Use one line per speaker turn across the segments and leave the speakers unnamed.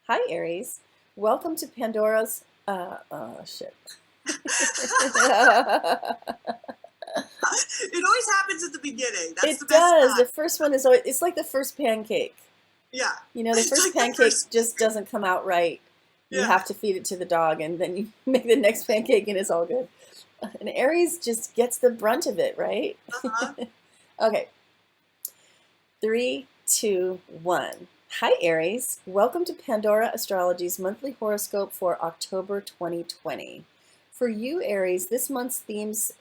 Hi, Aries. Welcome to Pandora's. Shit.
It always happens at the beginning. That's the
It
best
does. The
time.
first one is always, it's like the first pancake.
Yeah.
You know, the
It's
first
like the
pancake
first,
just doesn't come out right. You
yeah.
have to feed it to the dog, and then you make the next pancake, and it's all good. And Aries just gets the brunt of it, right?
Uh-huh.
Okay, three, two, one. Hi, Aries. Welcome to Pandora Astrology's monthly horoscope for October 2020. For you, Aries, this month's themes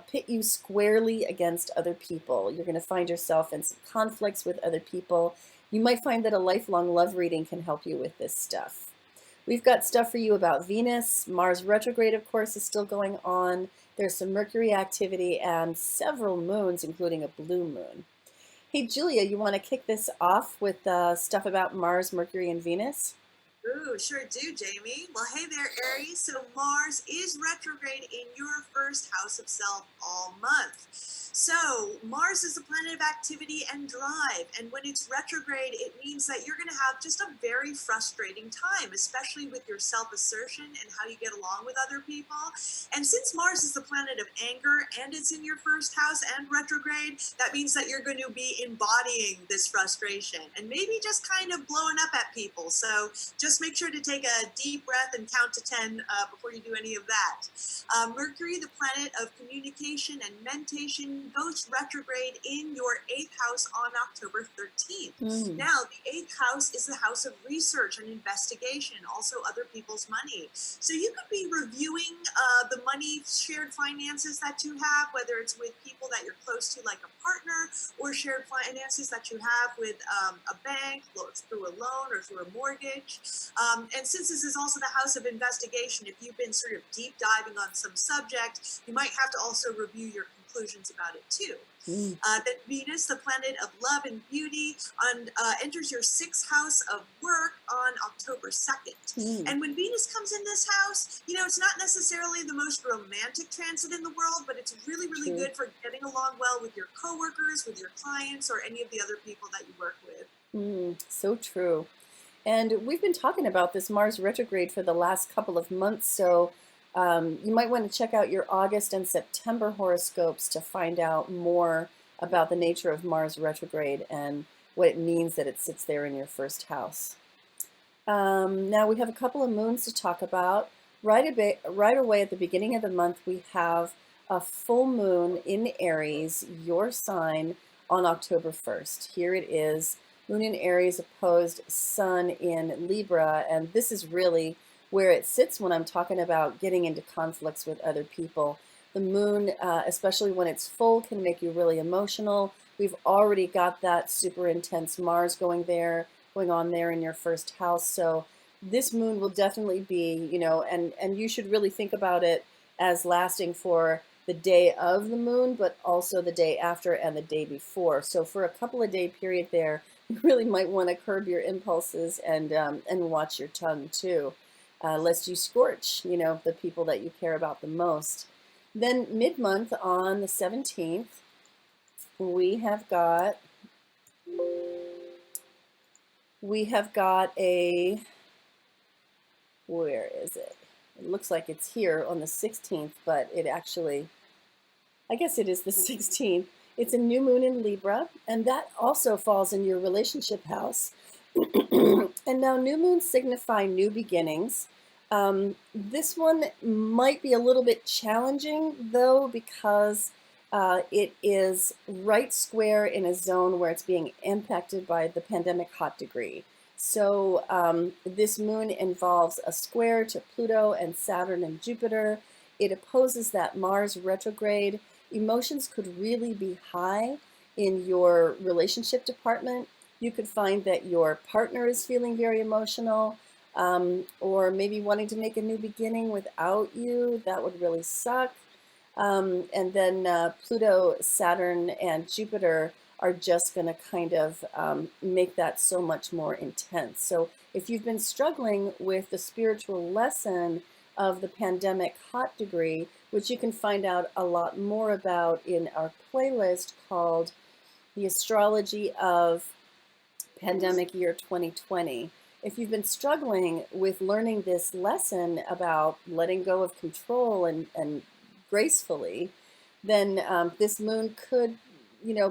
pit you squarely against other people. You're going to find yourself in some conflicts with other people. You might find that a lifelong love reading can help you with this stuff. We've got stuff for you about Venus. Mars retrograde, of course, is still going on. There's some Mercury activity and several moons, including a blue moon. Hey, Julia, you want to kick this off with stuff about Mars, Mercury, and Venus?
Ooh, sure do, Jamie. Well, hey there, Aries. So Mars is retrograde in your first house of self all month. So Mars is a planet of activity and drive. And when it's retrograde, it means that you're going to have just a very frustrating time, especially with your self-assertion and how you get along with other people. And since Mars is the planet of anger and it's in your first house and retrograde, that means that you're going to be embodying this frustration and maybe just kind of blowing up at people. So just make sure to take a deep breath and count to 10 before you do any of that. Mercury, the planet of communication and mentation, goes retrograde in your 8th house on October 13th.
Mm.
Now, the 8th house is the house of research and investigation, also other people's money. So you could be reviewing the money shared finances that you have, whether it's with people that you're close to, like a partner, or shared finances that you have with a bank, through a loan or through a mortgage. And since this is also the house of investigation, if you've been sort of deep diving on some subject, you might have to also review your conclusions about it too.
Mm.
Then Venus, the planet of love and beauty, enters your 6th house of work on October 2nd.
Mm.
And when Venus comes in this house, you know, it's not necessarily the most romantic transit in the world, but it's really, really
True.
good for getting along well with your coworkers, with your clients, or any of the other people that you work with.
So true. And we've been talking about this Mars retrograde for the last couple of months, so you might want to check out your August and September horoscopes to find out more about the nature of Mars retrograde and what it means that it sits there in your first house. Now we have a couple of moons to talk about. Right away at the beginning of the month, we have a full moon in Aries, your sign, on October 1st. Here it is, Moon in Aries opposed Sun in Libra, and this is really where it sits when I'm talking about getting into conflicts with other people. The moon, especially when it's full, can make you really emotional. We've already got that super intense Mars going on there in your first house. So this moon will definitely be, and you should really think about it as lasting for the day of the moon, but also the day after and the day before. So for a couple of day period there, you really might want to curb your impulses and watch your tongue too, lest you scorch, the people that you care about the most. Then mid-month on the 17th, we have got a, where is it? It looks like it's here on the 16th, but it actually, I guess it is the 16th. It's a new moon in Libra, and that also falls in your relationship house. And now new moons signify new beginnings. This one might be a little bit challenging, though, because it is right square in a zone where it's being impacted by the pandemic hot degree. So this moon involves a square to Pluto and Saturn and Jupiter. It opposes that Mars retrograde. Emotions could really be high in your relationship department. You could find that your partner is feeling very emotional, or maybe wanting to make a new beginning without you. That would really suck. And then Pluto, Saturn, and Jupiter are just going to kind of make that so much more intense. So if you've been struggling with the spiritual lesson of the pandemic hot degree, which you can find out a lot more about in our playlist called The Astrology of Pandemic Year 2020. if you've been struggling with learning this lesson about letting go of control and gracefully, then this moon could,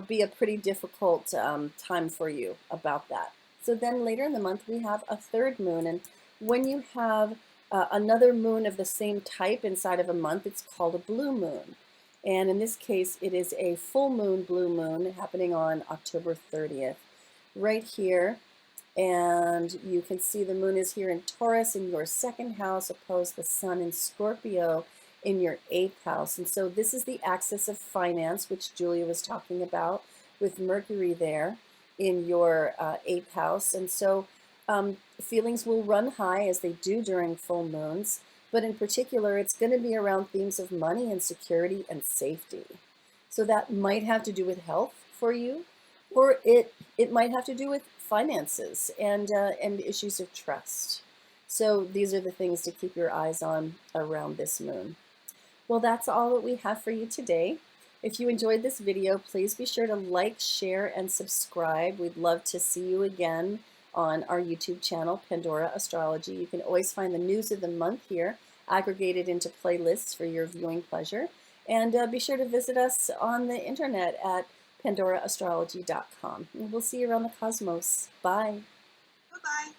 be a pretty difficult time for you about that. So then later in the month, we have a third moon. And when you have another moon of the same type inside of a month, it's called a blue moon. And in this case, it is a full moon, blue moon, happening on October 30th. Right here, and you can see the moon is here in Taurus in your second house, opposed the sun in Scorpio in your eighth house. And so this is the axis of finance, which Julia was talking about, with Mercury there in your eighth house. And so feelings will run high, as they do during full moons, but in particular, it's going to be around themes of money and security and safety. So that might have to do with health for you, or it might have to do with finances and issues of trust. So these are the things to keep your eyes on around this moon. Well, that's all that we have for you today. If you enjoyed this video, please be sure to like, share, and subscribe. We'd love to see you again on our YouTube channel, Pandora Astrology. You can always find the news of the month here, aggregated into playlists for your viewing pleasure. And be sure to visit us on the internet at pandoraastrology.com. And we'll see you around the cosmos. Bye.
Bye-bye.